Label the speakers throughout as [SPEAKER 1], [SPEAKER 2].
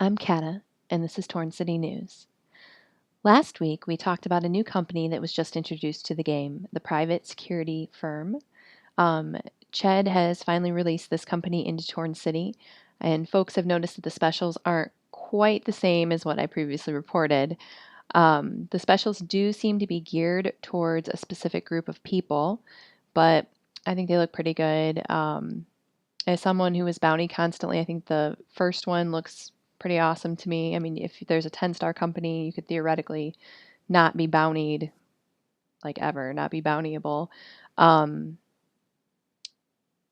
[SPEAKER 1] I'm Kata, and this is Torn City News. Last week, we talked about a new company that was just introduced to the game, the private security firm. Um, Ched has finally released this company into Torn City, and folks have noticed that the specials aren't quite the same as what I previously reported. The specials do seem to be geared towards a specific group of people, but I think they look pretty good. As someone who is bounty constantly, I think the first one looks pretty awesome to me. I mean, if there's a 10-star company, you could theoretically not be bountied like ever, not be bountyable. Um,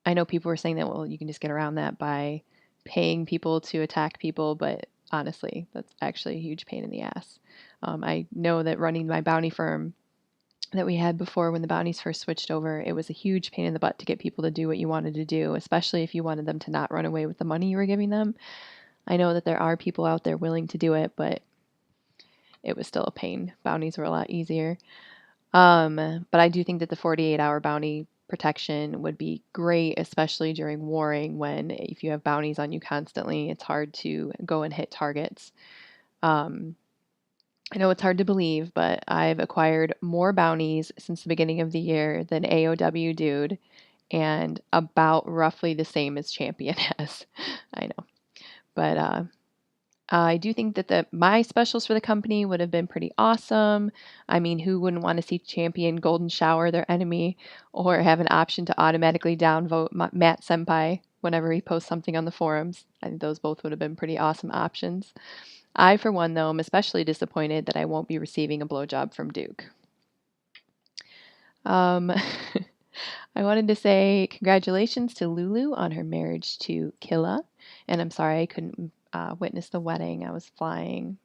[SPEAKER 1] I know people were saying that, well, you can just get around that by paying people to attack people, but honestly, that's actually a huge pain in the ass. I know that running my bounty firm that we had before when the bounties first switched over, it was a huge pain in the butt to get people to do what you wanted to do, especially if you wanted them to not run away with the money you were giving them. I know that there are people out there willing to do it, but it was still a pain. Bounties were a lot easier. But I do think that the 48-hour bounty protection would be great, especially during warring when if you have bounties on you constantly, it's hard to go and hit targets. Um, I know it's hard to believe, but I've acquired more bounties since the beginning of the year than AOW Dude, and about roughly the same as Champion has. I know. But I do think that my specials for the company would have been pretty awesome. I mean, who wouldn't want to see Champion Golden Shower their enemy or have an option to automatically downvote Matt Senpai whenever he posts something on the forums? I think those both would have been pretty awesome options. I, for one, though, am especially disappointed that I won't be receiving a blowjob from Duke. Um, I wanted to say congratulations to Lulu on her marriage to Killa, and I'm sorry I couldn't witness the wedding. I was flying.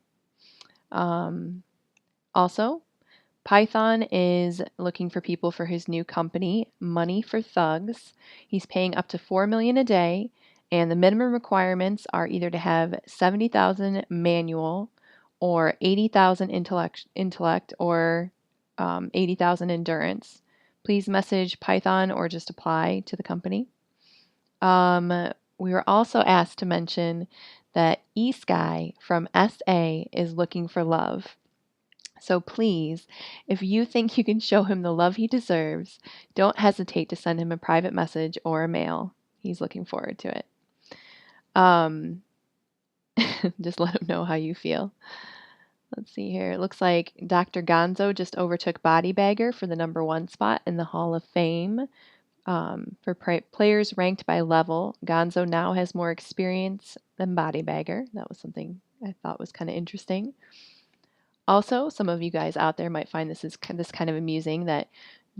[SPEAKER 1] Um, Also, Python is looking for people for his new company, Money for Thugs. He's paying up to $4 million a day, and the minimum requirements are either to have 70,000 manual or 80,000 intellect or 80,000 endurance. Please message Python or just apply to the company. We were also asked to mention that eSky from SA is looking for love. So please, if you think you can show him the love he deserves, don't hesitate to send him a private message or a mail. He's looking forward to it. Um, just let him know how you feel. Let's see here. It looks like Dr. Gonzo just overtook Body Bagger for the #1 spot in the Hall of Fame. For players ranked by level, Gonzo now has more experience than Body Bagger. That was something I thought was kind of interesting. Also, some of you guys out there might find this kind of amusing that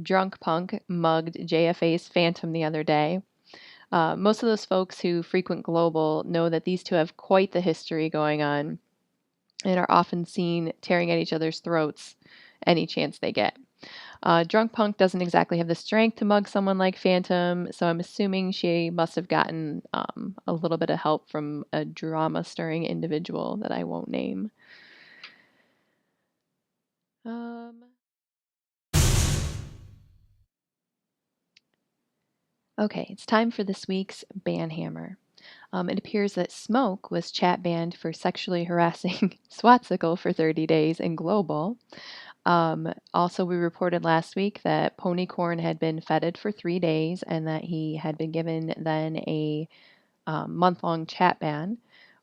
[SPEAKER 1] Drunk Punk mugged JFA's Phantom the other day. Most of those folks who frequent Global know that these two have quite the history going on and are often seen tearing at each other's throats any chance they get. Drunk Punk doesn't exactly have the strength to mug someone like Phantom, so I'm assuming she must have gotten a little bit of help from a drama-stirring individual that I won't name. Okay, it's time for this week's Banhammer. It appears that Smoke was chat banned for sexually harassing Swatsicle for 30 days in Global. Also, we reported last week that Ponycorn had been feted for 3 days and that he had been given then a month-long chat ban.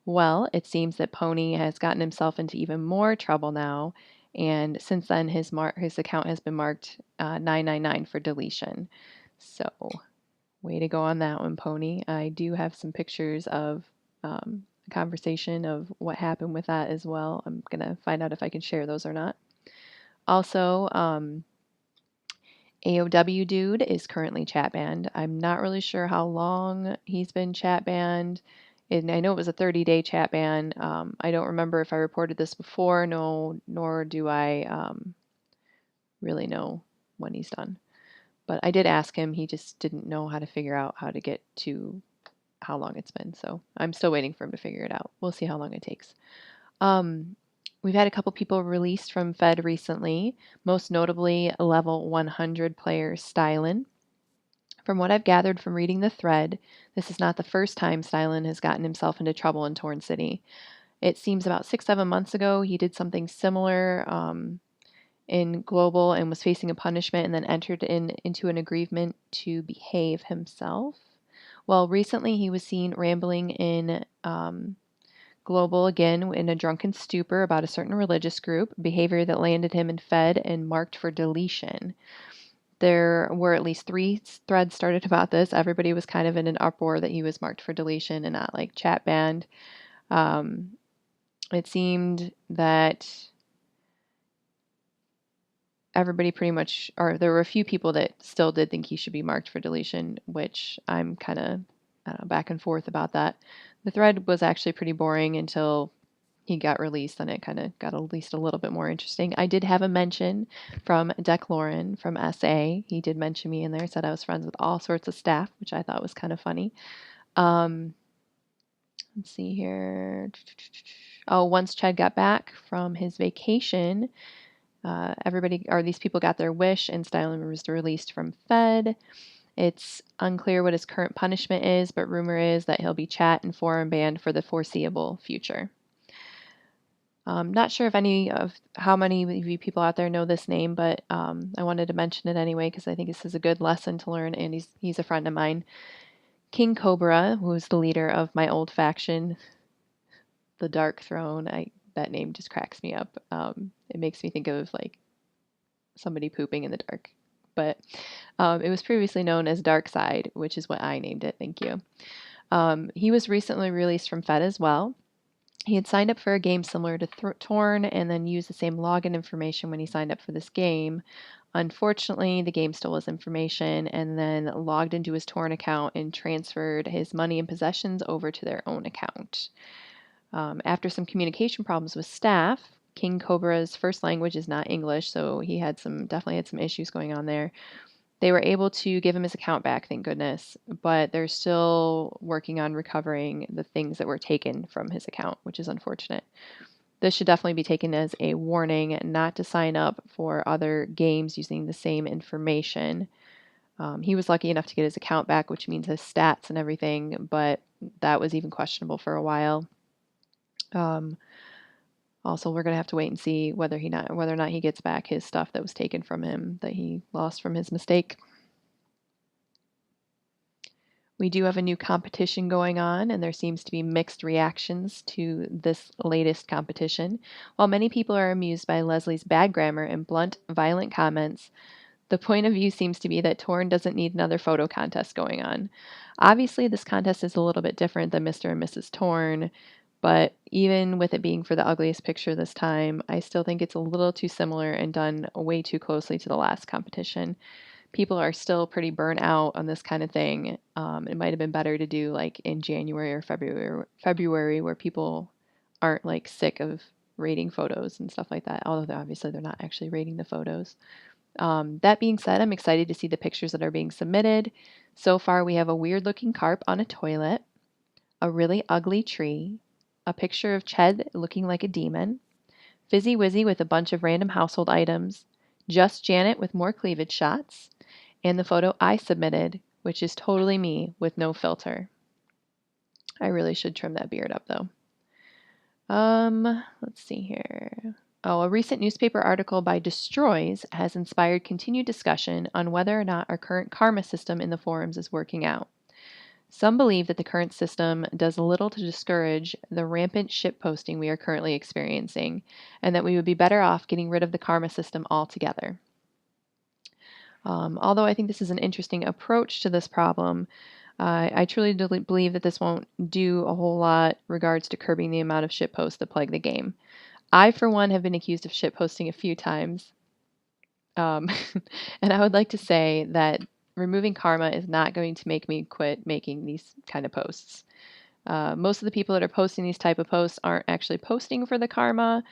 [SPEAKER 1] Well, it seems that Pony has gotten himself into even more trouble now, and since then his account has been marked 999 for deletion. So, way to go on that one, Pony. I do have some pictures of a conversation of what happened with that as well. I'm going to find out if I can share those or not. Also, AOW Dude is currently chat banned. I'm not really sure how long he's been chat banned. And I know it was a 30-day chat ban. I don't remember if I reported this before, no, nor do I really know when he's done. But I did ask him. He just didn't know how to figure out how to get to how long it's been. So I'm still waiting for him to figure it out. We'll see how long it takes. We've had a couple people released from Fed recently, most notably level 100 player Stylin. From what I've gathered from reading the thread, this is not the first time Stylin has gotten himself into trouble in Torn City. It seems about 6, 7 months ago, he did something similar in Global and was facing a punishment and then entered into an agreement to behave himself. Well, recently he was seen rambling in Global again in a drunken stupor about a certain religious group, behavior that landed him in Fed and marked for deletion. There were at least 3 threads started about this. Everybody was kind of in an uproar that he was marked for deletion and not like chat banned. It seemed that everybody pretty much, or there were a few people that still did think he should be marked for deletion, which I'm kind of, I don't know, back and forth about that. The thread was actually pretty boring until he got released, and it kind of got at least a little bit more interesting. I did have a mention from Deck Lauren from SA. He did mention me in there, said I was friends with all sorts of staff, which I thought was kind of funny. Let's see here. Oh, once Ched got back from his vacation, these people got their wish and Styler was released from Fed. It's unclear what his current punishment is, but rumor is that he'll be chat and forum banned for the foreseeable future. Not sure if how many of you people out there know this name, but I wanted to mention it anyway because I think this is a good lesson to learn, and he's a friend of mine. King Cobra, who is the leader of my old faction, the Dark Throne. That name just cracks me up. It makes me think of like somebody pooping in the dark. But it was previously known as Dark Side, which is what I named it. Thank you. He was recently released from Fed as well. He had signed up for a game similar to Torn and then used the same login information when he signed up for this game. Unfortunately, the game stole his information and then logged into his Torn account and transferred his money and possessions over to their own account. After some communication problems with staff, King Cobra's first language is not English, so he definitely had some issues going on there. They were able to give him his account back, thank goodness, but they're still working on recovering the things that were taken from his account, which is unfortunate. This should definitely be taken as a warning not to sign up for other games using the same information. He was lucky enough to get his account back, which means his stats and everything, but that was even questionable for a while. Also, we're going to have to wait and see whether or not he gets back his stuff that was taken from him that he lost from his mistake. We do have a new competition going on, and there seems to be mixed reactions to this latest competition. While many people are amused by Leslie's bad grammar and blunt, violent comments, the point of view seems to be that Torn doesn't need another photo contest going on. Obviously, this contest is a little bit different than Mr. and Mrs. Torn, but even with it being for the ugliest picture this time, I still think it's a little too similar and done way too closely to the last competition. People are still pretty burnt out on this kind of thing. It might have been better to do like in January or February where people aren't like sick of rating photos and stuff like that. Although obviously they're not actually rating the photos. That being said, I'm excited to see the pictures that are being submitted. So far, we have a weird looking carp on a toilet, a really ugly tree, a picture of Ched looking like a demon, Fizzy Wizzy with a bunch of random household items, Just Janet with more cleavage shots, and the photo I submitted, which is totally me with no filter. I really should trim that beard up though. Let's see here. Oh, a recent newspaper article by Destroys has inspired continued discussion on whether or not our current karma system in the forums is working out. Some believe that the current system does little to discourage the rampant shitposting we are currently experiencing, and that we would be better off getting rid of the karma system altogether. Although I think this is an interesting approach to this problem, I truly believe that this won't do a whole lot regards to curbing the amount of shitposts that plague the game. I, for one, have been accused of shitposting a few times. And I would like to say that removing karma is not going to make me quit making these kind of posts. Most of the people that are posting these type of posts aren't actually posting for the karma.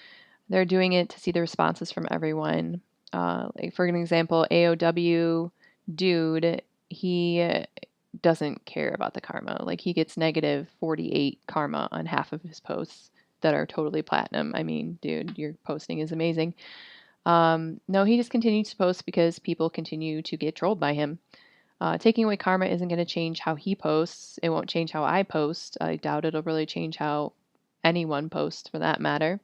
[SPEAKER 1] They're doing it to see the responses from everyone. Like for an example, AOW dude, he doesn't care about the karma. Like he gets negative 48 karma on half of his posts that are totally platinum. I mean, dude, your posting is amazing. No, he just continues to post because people continue to get trolled by him. Taking away karma isn't going to change how he posts. It won't change how I post. I doubt it'll really change how anyone post for that matter.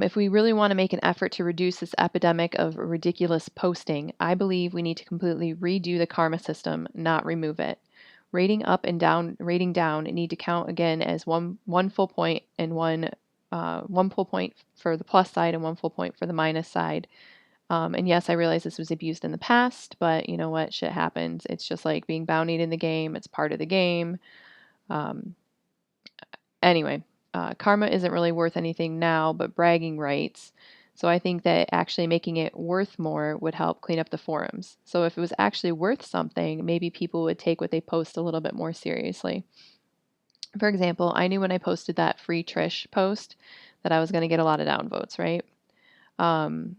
[SPEAKER 1] If we really want to make an effort to reduce this epidemic of ridiculous posting, I believe we need to completely redo the karma system, not remove it. Rating up and down, rating down need to count again as one full point and one full point for the plus side and one full point for the minus side. And yes, I realize this was abused in the past, but you know what? Shit happens. It's just like being bountied in the game. It's part of the game. Um, anyway, karma isn't really worth anything now, but bragging rights. So I think that actually making it worth more would help clean up the forums. So if it was actually worth something, maybe people would take what they post a little bit more seriously. For example, I knew when I posted that free Trish post that I was going to get a lot of downvotes, right? Um,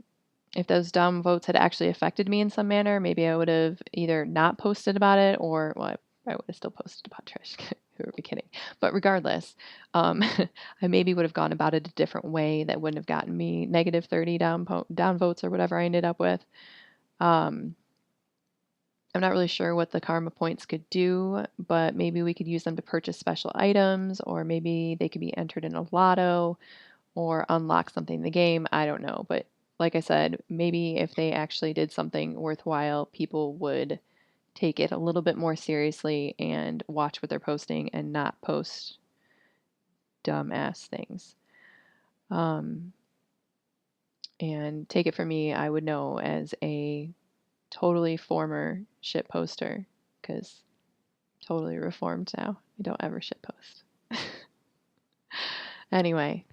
[SPEAKER 1] if those downvotes had actually affected me in some manner, maybe I would have either not posted about it or, well, I would have still posted about Trish. Who are we kidding? But regardless, I maybe would have gone about it a different way that wouldn't have gotten me negative 30 downvotes or whatever I ended up with. Um, I'm not really sure what the karma points could do, but maybe we could use them to purchase special items, or maybe they could be entered in a lotto or unlock something in the game. I don't know. But like I said, maybe if they actually did something worthwhile, people would take it a little bit more seriously and watch what they're posting and not post dumbass things. And take it from me, I would know as a totally former shit poster because totally reformed now. I don't ever shit post. Anyway,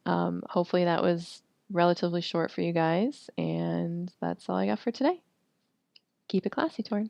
[SPEAKER 1] hopefully that was relatively short for you guys, and that's all I got for today. Keep it classy, Torn.